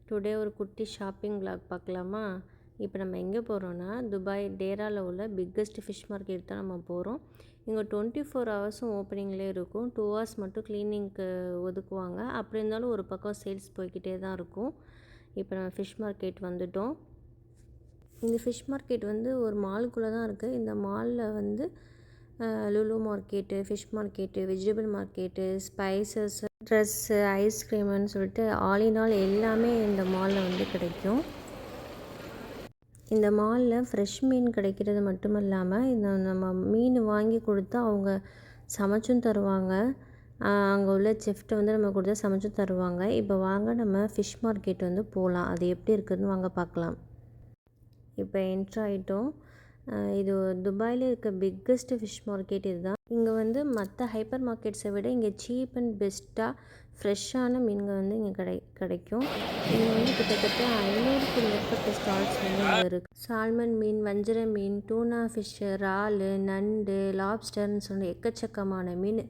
Today ஒரு குட்டி shopping vlog பார்க்கலாமா? இப்போ நம்ம எங்கே போகிறோன்னா, துபாய் டேராவில் உள்ள பிக்கஸ்ட் ஃபிஷ் மார்க்கெட் தான் நம்ம போகிறோம். இங்கே 24 ஹவர்ஸும் ஓப்பனிங்லேயே இருக்கும். 2 ஹவர்ஸ் மட்டும் க்ளீனிங்க்கு ஒதுக்குவாங்க. அப்படி இருந்தாலும் ஒரு பக்கம் சேல்ஸ் போய்கிட்டே தான் இருக்கும். இப்போ நம்ம ஃபிஷ் மார்க்கெட் வந்துட்டோம். இந்த ஃபிஷ் மார்க்கெட் வந்து ஒரு மாலுக்குள்ளே தான் இருக்குது. இந்த மாலில் வந்து Lulu market, fish market, vegetable market, spices, dress, ஐஸ்கிரீமுன்னு சொல்லிட்டு ஆல் இன் ஆல் எல்லாமே இந்த மாலில் வந்து கிடைக்கும். இந்த மாலில் ஃப்ரெஷ் மீன் கிடைக்கிறது மட்டும் இல்லாமல் இந்த நம்ம மீன் வாங்கி கொடுத்தா அவங்க சமைச்சும் தருவாங்க. அங்கே உள்ள செஃப்ட்டை வந்து நம்ம கொடுத்தா சமைச்சும் தருவாங்க. இப்போ வாங்க நம்ம ஃபிஷ் மார்க்கெட் வந்து போகலாம். அது எப்படி இருக்குதுன்னு வாங்க பார்க்கலாம். இப்போ என்ட்ரு ஆகிட்டோம். இது துபாயில் இருக்க பிக்கஸ்ட் ஃபிஷ் மார்க்கெட் இதுதான். இங்கே வந்து மற்ற ஹைப்பர் மார்க்கெட்ஸை விட இங்கே சீப் அண்ட் பெஸ்ட்டாக ஃப்ரெஷ்ஷான மீன்கள் வந்து இங்கே கிடைக்கும். இங்கே வந்து கிட்டத்தட்ட 500க்கு மேற்பட்ட ஸ்டால்ஸ் வந்து இங்கே இருக்குது. சால்மன் மீன், வஞ்சர மீன், டூனா ஃபிஷ்ஷு, இறாலு, நண்டு, லாப்ஸ்டர்னு சொல்லி எக்கச்சக்கமான மீன்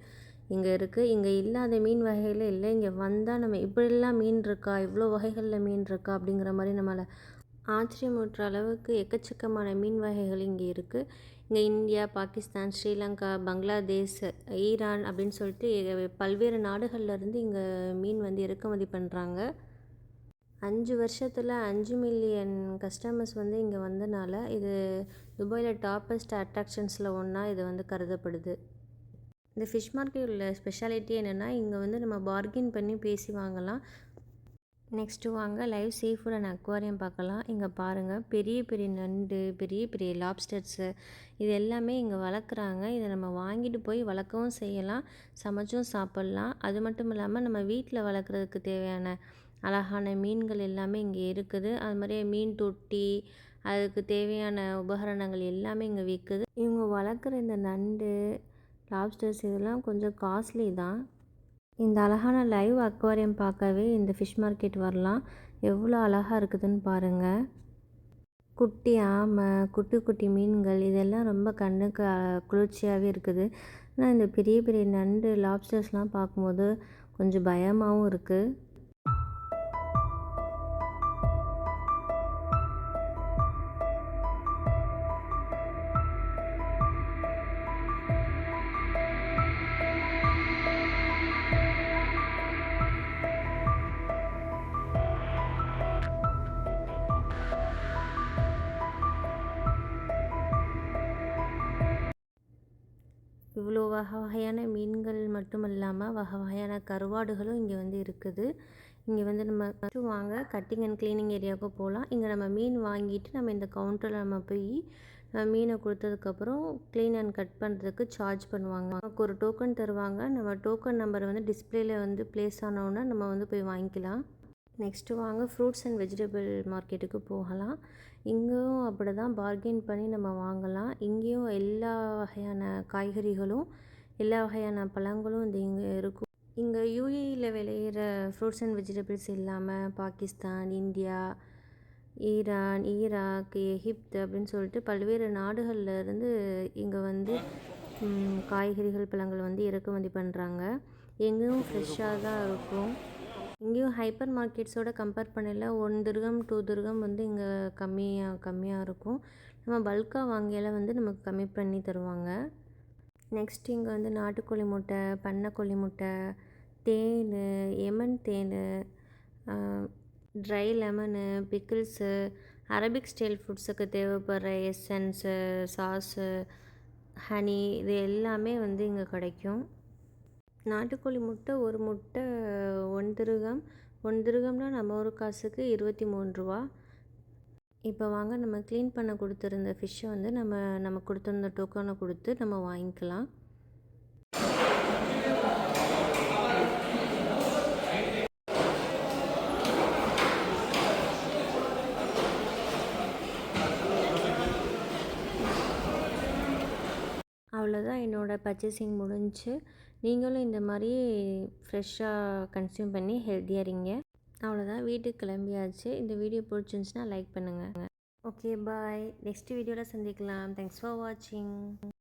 இங்கே இருக்குது. இங்கே இல்லாத மீன் வகைகள் இல்லை. இங்கே வந்தால் நம்ம இப்படிலாம் மீன் இருக்கா, இவ்வளோ வகைகளில் மீன் இருக்கா அப்படிங்கிற மாதிரி நம்மளை ஆச்சரியமூட்டுற அளவுக்கு எக்கச்சக்கமான மீன் வகைகள் இங்கே இருக்குது. இங்கே இந்தியா, பாகிஸ்தான், ஸ்ரீலங்கா, பங்களாதேஷ், ஈரான் அப்படின்னு சொல்லிட்டு பல்வேறு நாடுகள்லேருந்து இங்கே மீன் வந்து இறக்குமதி பண்ணுறாங்க. 5 வருஷத்தில் 5 மில்லியன் கஸ்டமர்ஸ் வந்து இங்கே வந்தனால இது துபாயில் டாப்பஸ்ட் அட்ராக்ஷன்ஸில் ஒன்றா இது வந்து கருதப்படுது. இந்த ஃபிஷ் மார்க்கெட் உள்ள ஸ்பெஷாலிட்டி என்னென்னா, இங்கே வந்து நம்ம பார்கின் பண்ணி பேசி வாங்கலாம். நெக்ஸ்ட்டு வாங்க live seafood and aquarium பார்க்கலாம். இங்கே பாருங்கள், பெரிய பெரிய நண்டு, பெரிய பெரிய லாப்ஸ்டர்ஸு இது எல்லாமே இங்கே வளர்க்குறாங்க. இதை நம்ம வாங்கிட்டு போய் வளர்க்கவும் செய்யலாம், சமைச்சும் சாப்பிட்லாம். அது மட்டும் இல்லாமல் நம்ம வீட்டில் வளர்க்குறதுக்கு தேவையான அழகான மீன்கள் எல்லாமே இங்கே இருக்குது. அது மாதிரியே மீன் தொட்டி, அதுக்கு தேவையான உபகரணங்கள் எல்லாமே இங்கே விற்குது. இவங்க வளர்க்குற இந்த நண்டு, லாப்ஸ்டர்ஸ் இதெல்லாம் கொஞ்சம் காஸ்ட்லி தான். இந்த அழகான லைவ் அக்வாரியம் பார்க்கவே இந்த ஃபிஷ் மார்க்கெட் வரலாம். எவ்வளோ அழகாக இருக்குதுன்னு பாருங்கள். குட்டி ஆமை, குட்டி குட்டி மீன்கள் இதெல்லாம் ரொம்ப கண்ணுக்கு குளிர்ச்சியாகவே இருக்குது. ஆனால் இந்த பெரிய பெரிய நண்டு, லாப்ஸ்டர்ஸ்லாம் பார்க்கும்போது கொஞ்சம் பயமாகவும் இருக்குது. இவ்வளோ வகையான மீன்கள் மட்டும் இல்லாமல் வகையான கருவாடுகளும் இங்கே வந்து இருக்குது. இங்கே வந்து நம்ம வாங்க கட்டிங் அண்ட் க்ளீனிங் ஏரியாவுக்கு போகலாம். இங்கே நம்ம மீன் வாங்கிட்டு நம்ம இந்த கவுண்டரில் நம்ம போய் மீனை கொடுத்ததுக்கப்புறம் க்ளீன் அண்ட் கட் பண்ணுறதுக்கு சார்ஜ் பண்ணுவாங்க. நமக்கு ஒரு டோக்கன் தருவாங்க. நம்ம டோக்கன் நம்பர் வந்து டிஸ்பிளேயில் வந்து ப்ளேஸ் ஆனோன்னா நம்ம வந்து போய் வாங்கிக்கலாம். நெக்ஸ்ட்டு வாங்க ஃப்ரூட்ஸ் அண்ட் வெஜிடபிள் மார்க்கெட்டுக்கு போகலாம். இங்கேயும் அப்படி தான் பார்கெயின் பண்ணி நம்ம வாங்கலாம். இங்கேயும் எல்லா வகையான காய்கறிகளும், எல்லா வகையான பழங்களும் இங்கே இருக்கும். இங்கே யூஏஇயில் விளையிற ஃப்ரூட்ஸ் அண்ட் வெஜிடபிள்ஸ் இல்லாமல் பாகிஸ்தான், இந்தியா, ஈரான், ஈராக், எகிப்து அப்படின்னு சொல்லிட்டு பல்வேறு நாடுகள்லேருந்து இங்கே வந்து காய்கறிகள், பழங்கள் வந்து இறக்குமதி பண்ணுறாங்க. எங்கேயும் ஃப்ரெஷ்ஷாக தான் இருக்கும். இங்கேயும் ஹைப்பர் மார்க்கெட்ஸோட கம்பேர் பண்ணல 1 திர்ஹம் 2 திர்ஹம் வந்து இங்கே கம்மியாக இருக்கும். நம்ம பல்காக வாங்கியால் வந்து நமக்கு கம்மி பண்ணி தருவாங்க. நெக்ஸ்ட் இங்கே வந்து நாட்டுக்கோழி முட்டை, பண்ணைக்கோழி முட்டை, தேன், எமன் தேன், dry lemon, pickles, Arabic style ஃபுட்ஸுக்கு தேவைப்படுற எசன்ஸு, சாஸு, ஹனி இது எல்லாமே வந்து இங்கே கிடைக்கும். நாட்டுக்கோழி முட்டை ஒரு முட்டை 1 திர்ஹம். 1 திர்ஹம்னா நம்ம ஒரு காசுக்கு 23 ரூபா. இப்போ வாங்க நம்ம க்ளீன் பண்ண கொடுத்துருந்த ஃபிஷ்ஷை வந்து நம்ம கொடுத்துருந்த டோக்கனை கொடுத்து நம்ம வாங்கிக்கலாம். அவ்வளோதான், என்னோடய பர்ச்சேசிங் முடிஞ்சு. நீங்களும் இந்த மாதிரி ஃப்ரெஷ்ஷாக கன்சியூம் பண்ணி ஹெல்த்தியாக இருங்க. அவ்வளோதான், வீட்டுக்கு கிளம்பியாச்சு. இந்த வீடியோ பிடிச்சிருந்துச்சுன்னா லைக் பண்ணுங்கள். ஓகே பாய், நெக்ஸ்ட் வீடியோவில் சந்திக்கலாம். தேங்க்ஸ் ஃபார் வாட்சிங்.